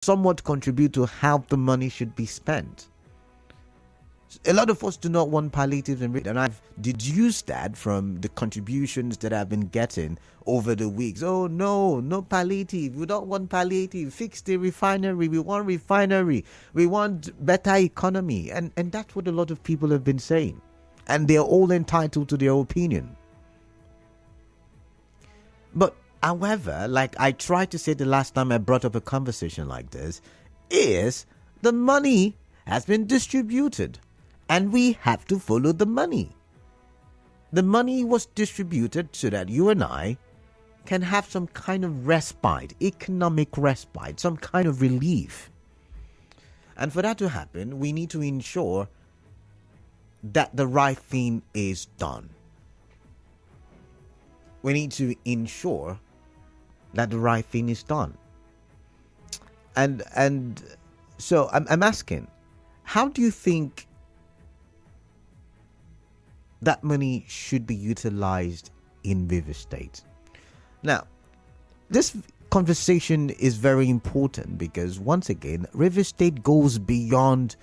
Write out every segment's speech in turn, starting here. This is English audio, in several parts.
somewhat contribute to how the money should be spent. A lot of us do not want palliatives and I've deduced that from the contributions that I've been getting over the weeks. Oh no, no palliative. We don't want palliative. Fix the refinery. We want refinery. We want better economy. And that's what a lot of people have been saying. And they're all entitled to their opinion. But however, like I tried to say the last time I brought up a conversation like this, is the money has been distributed. And we have to follow the money. The money was distributed so that you and I can have some kind of respite, economic respite, some kind of relief. And for that to happen, we need to ensure that the right thing is done. We need to ensure that the right thing is done. And so I'm asking, how do you think that money should be utilized in River State? Now, this conversation is very important because once again, River State goes beyond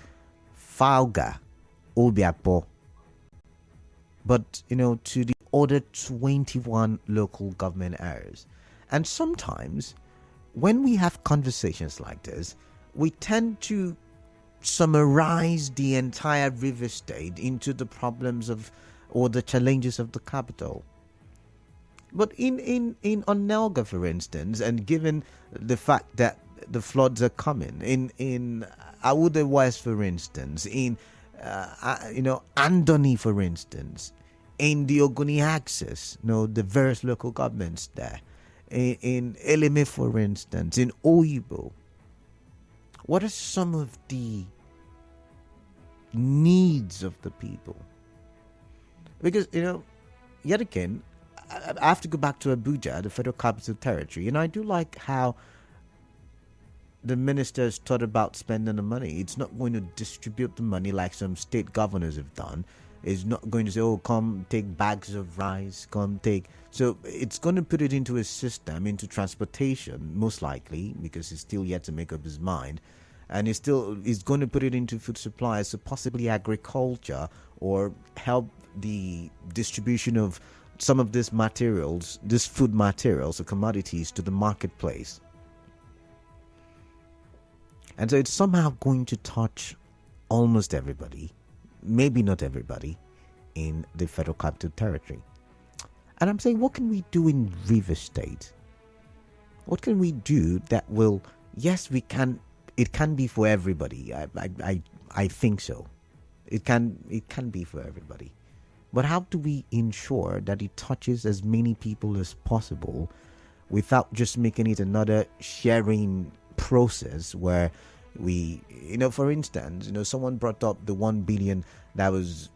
Falga, Obiapo, but to the other 21 local government areas. And sometimes when we have conversations like this, we tend to summarize the entire River State into the problems of or the challenges of the capital. But in Onelga, for instance, and given the fact that the floods are coming in Aude West, for instance, in Andoni, for instance, in the Ogoni Axis, the various local governments there, in Eleme, for instance, in Oyibo, what are some of the needs of the people? Because, yet again, I have to go back to Abuja, the Federal Capital Territory, and I do like how the ministers thought about spending the money. It's not going to distribute the money like some state governors have done. It's not going to say, oh, come take bags of rice, come take... So it's going to put it into a system, into transportation, most likely, because he's still yet to make up his mind. And he's going to put it into food supplies, so possibly agriculture, or help the distribution of some of these materials, these food materials or commodities to the marketplace. And so it's somehow going to touch almost everybody, maybe not everybody, in the Federal Capital Territory. And I'm saying, what can we do in River State? What can we do that will, yes, we can, it can be for everybody. I think so. It can be for everybody. But how do we ensure that it touches as many people as possible without just making it another sharing process where we, for instance, someone brought up the 1 billion that was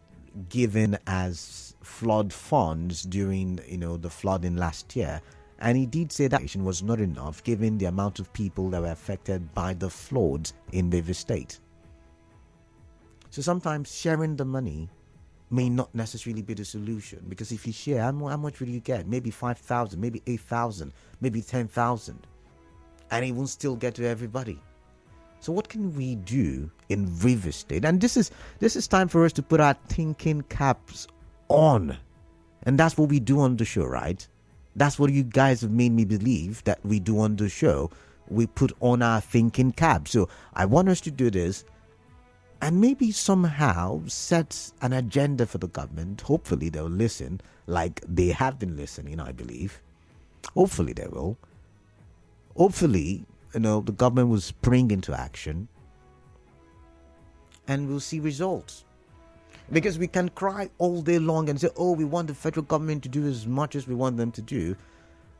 given as flood funds during, the flooding last year. And he did say that was not enough given the amount of people that were affected by the floods in River State. So sometimes sharing the money may not necessarily be the solution, because if you share, how much will you get? Maybe 5,000, maybe 8,000, maybe 10,000, and it won't still get to everybody. So what can we do in River State? And this is time for us to put our thinking caps on, and that's what we do on the show, right? That's what you guys have made me believe that we do on the show. We put on our thinking caps. So I want us to do this, and maybe somehow set an agenda for the government. Hopefully they'll listen, like they have been listening, I believe. Hopefully they will. Hopefully, the government will spring into action, and we'll see results. Because we can cry all day long and say, oh, we want the federal government to do as much as we want them to do.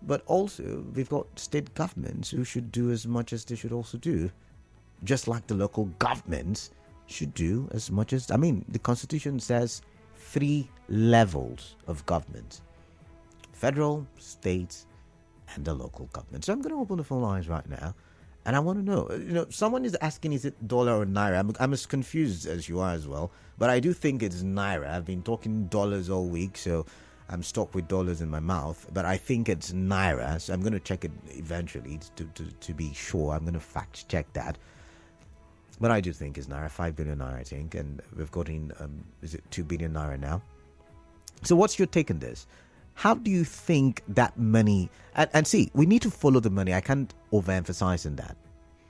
But also, we've got state governments who should do as much as they should also do. Just like the local governments should do as much as... the Constitution says 3 levels of government. Federal, state, and the local government. So I'm going to open the phone lines right now. And I want to know, someone is asking, is it dollar or naira? I'm as confused as you are as well. But I do think it's naira. I've been talking dollars all week. So I'm stuck with dollars in my mouth, but I think it's naira. So I'm going to check it eventually to be sure. I'm going to fact check that. But I do think it's naira, 5 billion naira, I think, and we've got in, is it 2 billion naira now? So what's your take on this? How do you think that money, and see, we need to follow the money. I can't overemphasize on that.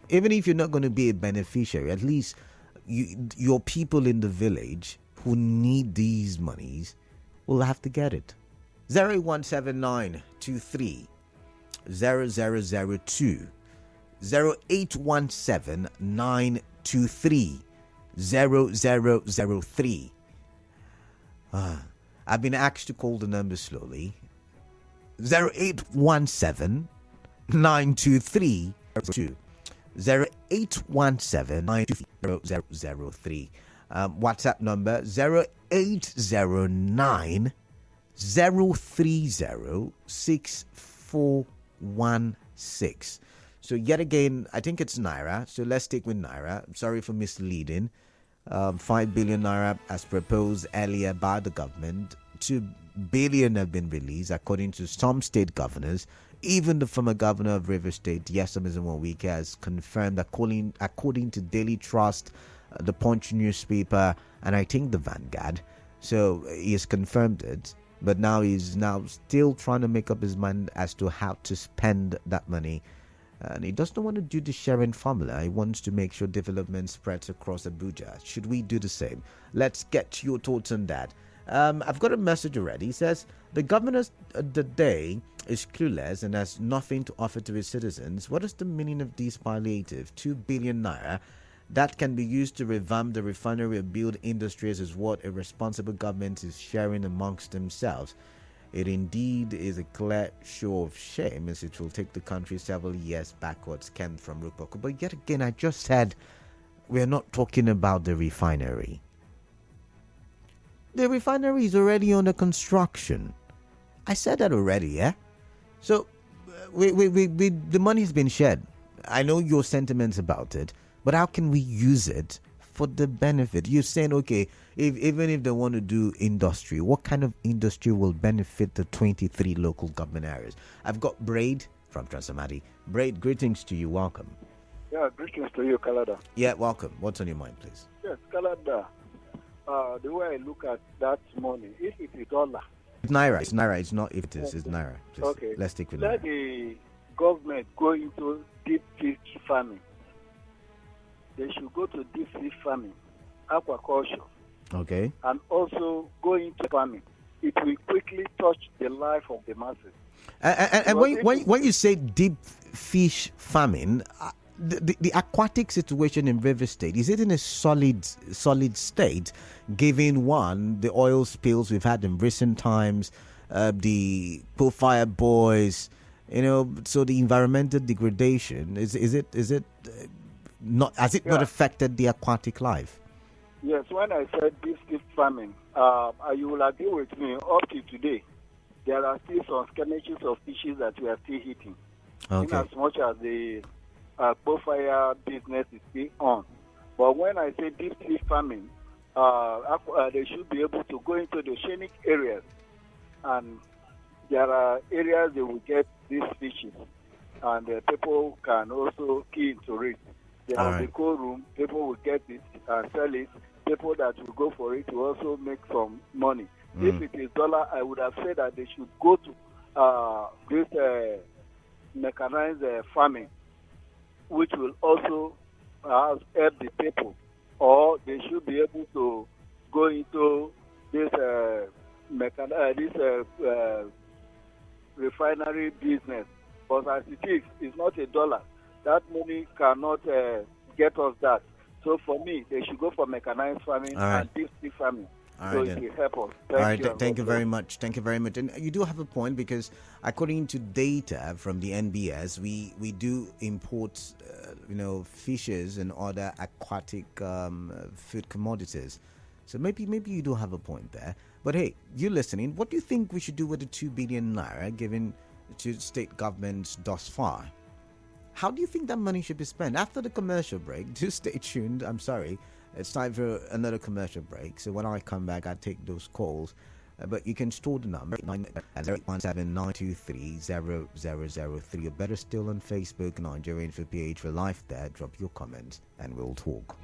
Even if you're not going to be a beneficiary, at least your people in the village who need these monies will have to get it. 017923 0002 0817 923 0003. I've been asked to call the number slowly. 0817 923 0817 923 0003. WhatsApp number 0809 030 6416. So yet again, I think it's naira. So let's stick with naira. I'm sorry for misleading. 5 billion naira as proposed earlier by the government. 2 billion have been released according to some state governors. Even the former governor of Rivers State, Shettima, has confirmed, according to Daily Trust, the Punch newspaper, and I think the Vanguard. So he has confirmed it, but now he's still trying to make up his mind as to how to spend that money. And he doesn't want to do the sharing formula. He wants to make sure development spreads across Abuja. Should we do the same? Let's get your thoughts on that. I've got a message already. It says, the governor today is clueless and has nothing to offer to his citizens. What is the meaning of this palliative? 2 billion naira that can be used to revamp the refinery or build industries is what a responsible government is sharing amongst themselves. It indeed is a clear show of shame, as it will take the country several years backwards, Ken from Rupoku. But yet again, I just said we're not talking about the refinery. The refinery is already under construction. I said that already, yeah? So, the money's been shed. I know your sentiments about it, but how can we use it for the benefit? You're saying, okay, even if they want to do industry, what kind of industry will benefit the 23 local government areas? I've got Braid from Transamadi. Braid, greetings to you. Welcome. Yeah, greetings to you, Kalada. Yeah, welcome. What's on your mind, please? Yes, Kalada. The way I look at that money, if it is dollar. It's naira. It's naira. It's not if it is. It's naira. Just okay. Let's stick with Let naira. the government go into deep fish farming. They should go to deep fish farming, aquaculture. Okay. And also go into farming. It will quickly touch the life of the masses. And when you say deep fish farming, the aquatic situation in River State, is it in a solid state, given one, the oil spills we've had in recent times, the Fire Boys, so the environmental degradation, has it not affected the aquatic life? Yes, when I said deep sea farming, you will agree with me, up to today, there are still some skirmishes of fishes that we are still eating. Okay. In as much as the fire business is still on. But when I say deep sea farming, they should be able to go into the scenic areas, and there are areas they will get these fishes, and people can also key into it. There will be cold room, people will get it and sell it. People that will go for it will also make some money. If it is dollar, I would have said that they should go to this mechanized farming, which will also help the people, or they should be able to go into this refinery business. But as it is, it's not a dollar. That money cannot get us that. So for me, they should go for mechanized farming and deep sea farming. So it will help us. Thank you very much. Thank you very much. And you do have a point, because according to data from the NBS, we do import, fishes and other aquatic food commodities. So maybe you do have a point there. But hey, you listening, what do you think we should do with the 2 billion naira given to state governments thus far? How do you think that money should be spent? After the commercial break, do stay tuned. I'm sorry. It's time for another commercial break. So when I come back, I take those calls. But you can store the number 017-923-0003, or better still on Facebook, Nigerian for PH for Life. There, drop your comments and we'll talk.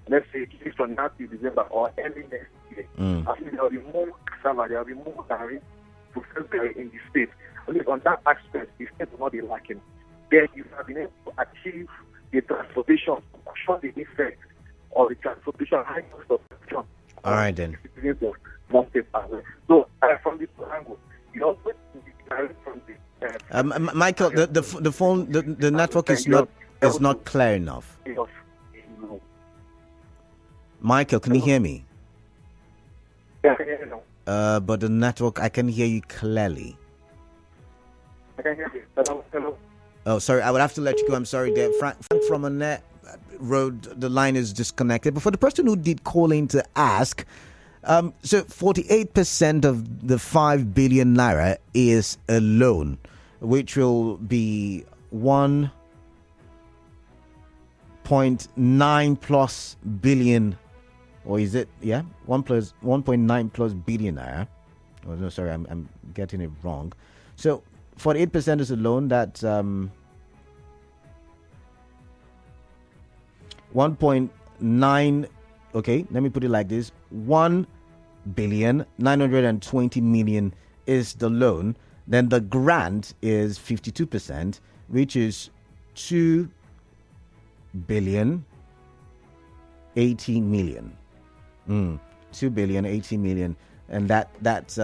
let's say from now to December or early next year, I think there will be more cassava, there will be more dairy, processed dairy in the state. At least on that aspect, the state will not be lacking. Then you have been able to achieve the transportation, show the effect of the transportation, high cost of production. All right, then. So, from this angle, you also from the Michael, the phone, the network is not clear enough. Michael, can you hear me? Yeah, I can hear you now. But the network, I can hear you clearly. I can hear you. Hello. Oh, sorry, I would have to let you go. I'm sorry, there. Frank from Annette Road, the line is disconnected. But for the person who did call in to ask, so 48% of the 5 billion naira is a loan, which will be 1.9 plus billion, or is it? Yeah, 1.9 plus billion naira. Oh no, sorry, I'm getting it wrong. So 48% is a loan. That's 1.9. Okay, let me put it like this: 1,920,000,000 is the loan. Then the grant is 52%, which is 2,080,000,000. 2,080,000,000, and that's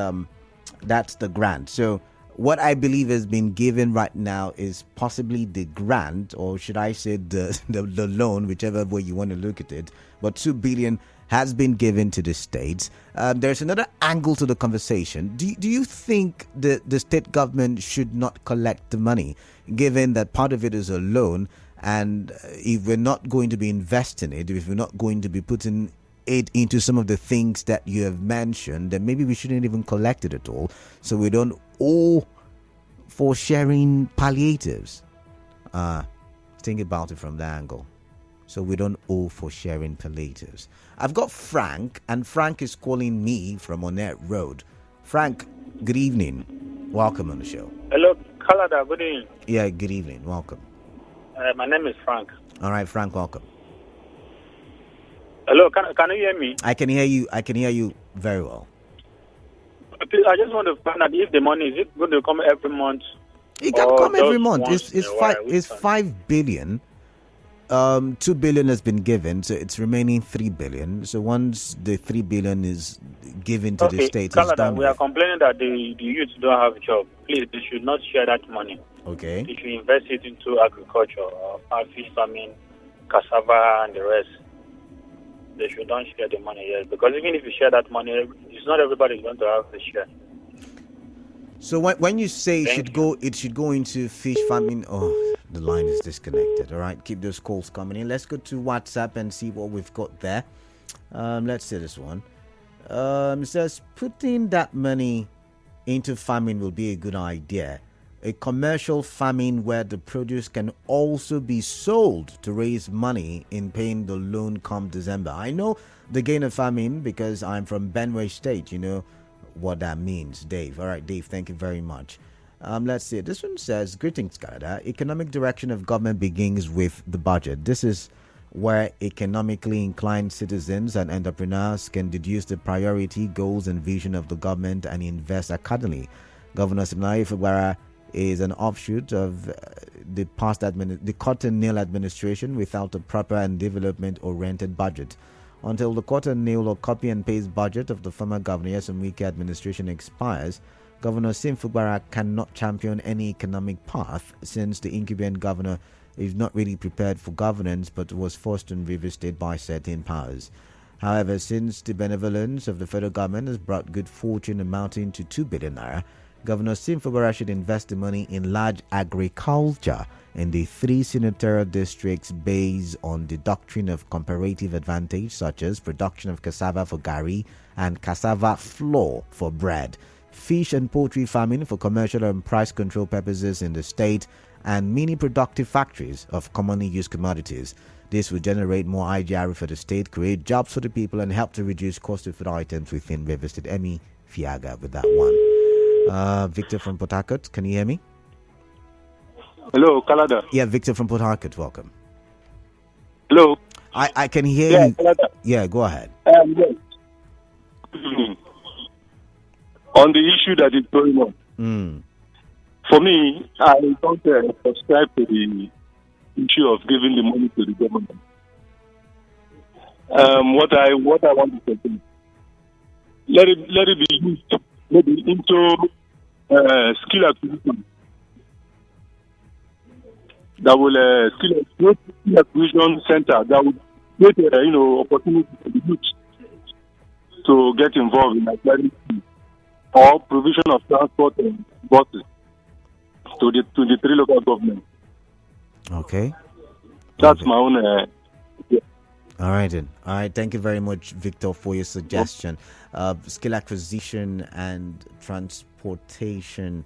the grant. So what I believe has been given right now is possibly the grant, or should I say the loan, whichever way you want to look at it. But 2 billion has been given to the states. There's another angle to the conversation. Do you think the state government should not collect the money, given that part of it is a loan, and if we're not going to be investing it, if we're not going to be putting it into some of the things that you have mentioned, then maybe we shouldn't even collect it at all, so we don't owe for sharing palliatives. Think about it from that angle. So we don't owe for sharing palliatives. I've got Frank, and Frank is calling me from Onnet Road. Frank, good evening. Welcome on the show. Hello, Kalada. Good evening. Yeah, good evening. Welcome. My name is Frank. All right, Frank, welcome. Hello, can you hear me? I can hear you. I can hear you very well. I just want to find out if the money is it going to come every month. It can come every month. It's 5 billion. 2 billion has been given, so it's remaining 3 billion. So once the 3 billion is given to the state, it's done. We are complaining that the youth don't have a job. Please, they should not share that money. Okay. They should invest it into agriculture, fish farming, cassava, and the rest. They should not share the money yet, because even if you share that money, it's not everybody is going to have the share. So when you say it should go into fish farming. Oh, the line is disconnected. All right, keep those calls coming in. Let's go to WhatsApp and see what we've got there. Let's see this one. It says putting that money into farming will be a good idea. A commercial farming where the produce can also be sold to raise money in paying the loan come December. I know the gain of farming because I'm from Benue State. You know what that means, Dave. All right, Dave, thank you very much. Let's see. This one says, greetings, Canada. Economic direction of government begins with the budget. This is where economically inclined citizens and entrepreneurs can deduce the priority, goals, and vision of the government and invest accordingly. Governor Siminalayi Fubara is an offshoot of the Cotton Nail administration without a proper and development-oriented budget. Until the Cotton Nail or copy and paste budget of the former Governor Nyesom Wike administration expires, Governor Sim Fubara cannot champion any economic path, since the incumbent governor is not really prepared for governance but was forced in Rivers State by certain powers. However, since the benevolence of the federal government has brought good fortune amounting to 2 billion naira, Governor Sim Fubara should invest the money in large agriculture in the 3 senatorial districts based on the doctrine of comparative advantage, such as production of cassava for gari and cassava flour for bread, fish and poultry farming for commercial and price control purposes in the state, and mini productive factories of commonly used commodities. This will generate more IGR for the state, create jobs for the people, and help to reduce cost of food items within Rivers State. Emi Fiaga with that one. Victor from Port Harcourt, can you hear me? Hello, Kalada. Yeah, Victor from Port Harcourt, welcome. Hello. I can hear Yeah, you. Yeah, go ahead. yes. On the issue that is going on, for me, I don't subscribe to the issue of giving the money to the government. What I want to say, let it be used maybe into skill acquisition that will skill acquisition center that will create opportunity for the youth to get involved in acquiring skills, or provision of transport and buses to the 3 local governments. Okay. That's Okay. my own. All right then. All right. Thank you very much, Victor, for your suggestion. Skill acquisition and transportation.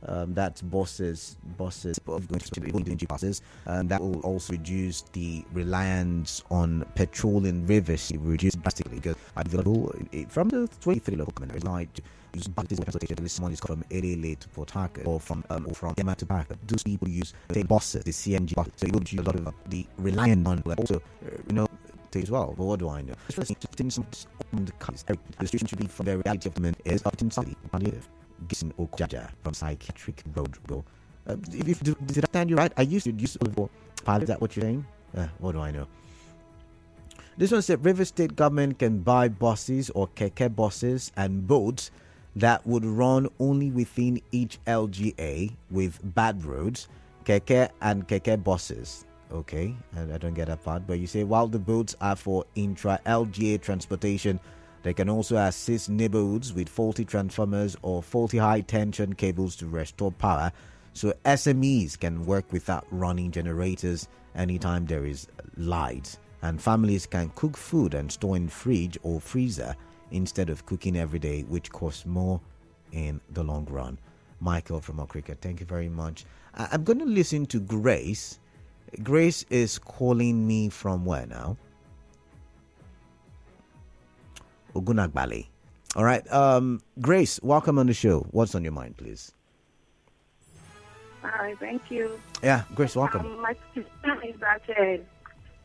That's buses, buses. That will also reduce the reliance on petrol in rivers. Reduce drastically because available from the 23 local government like use buses transportation. Someone is from Erele to Port Harcourt or from Yama to Park. Those people use the buses, the CNG buses. So it will reduce a lot of the reliance on also as well. But what do I know? The solution should be from the reality of the man is up in Saudi. Gisson Okjaja from Psychiatric Road. If did I understand you right? I used to use for pilot. Is that what you're saying? What do I know? This one said River State government can buy buses or keke buses and boats that would run only within each LGA with bad roads, keke and keke buses. Okay, I don't get that part. But you say while the boats are for intra-LGA transportation, they can also assist neighborhoods with faulty transformers or faulty high-tension cables to restore power. So SMEs can work without running generators anytime there is light. And families can cook food and store in fridge or freezer instead of cooking every day, which costs more in the long run. Michael from Okrika, thank you very much. I'm going to listen to Grace. Grace is calling me from where now? Ogunagbale. All right. Grace, welcome on the show. What's on your mind, please? Hi, thank you. Yeah, Grace, welcome. My suggestion is that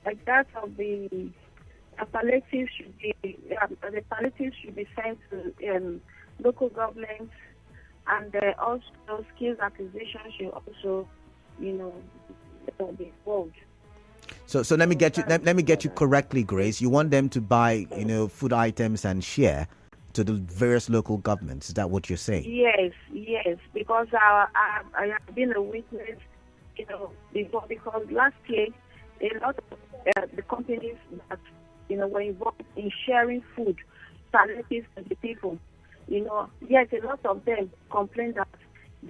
like that of the palliatives should be the palliatives should be sent to local governments, and also skills acquisition should also be involved. So let me get you. Let me get you correctly, Grace. You want them to buy, food items and share to the various local governments. Is that what you're saying? Yes. Because I have been a witness, before, because last year a lot of the companies that were involved in sharing food palliatives to the people, yet a lot of them complained that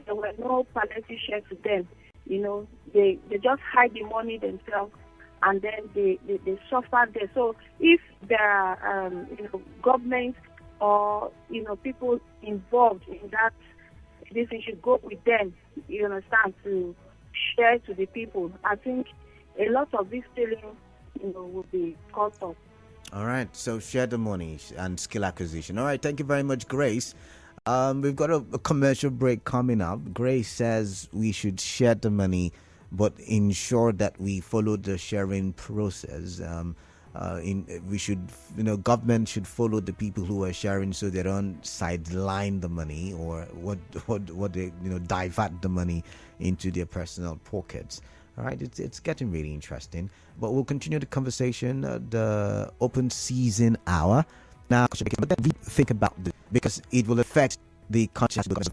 there were no palliative shared to them. They just hide the money themselves, and then they suffer there. So if there are governments or people involved in that, this should go with them. You understand, to share to the people. I think a lot of this stealing will be cut off. All right. So share the money and skill acquisition. All right. Thank you very much, Grace. We've got a commercial break coming up. Grace says we should share the money, but ensure that we follow the sharing process. We should, government should follow the people who are sharing, so they don't sideline the money or what they divert the money into their personal pockets. All right, it's getting really interesting, but we'll continue the conversation. The open season hour now. But then we think about this because it will affect the conscious because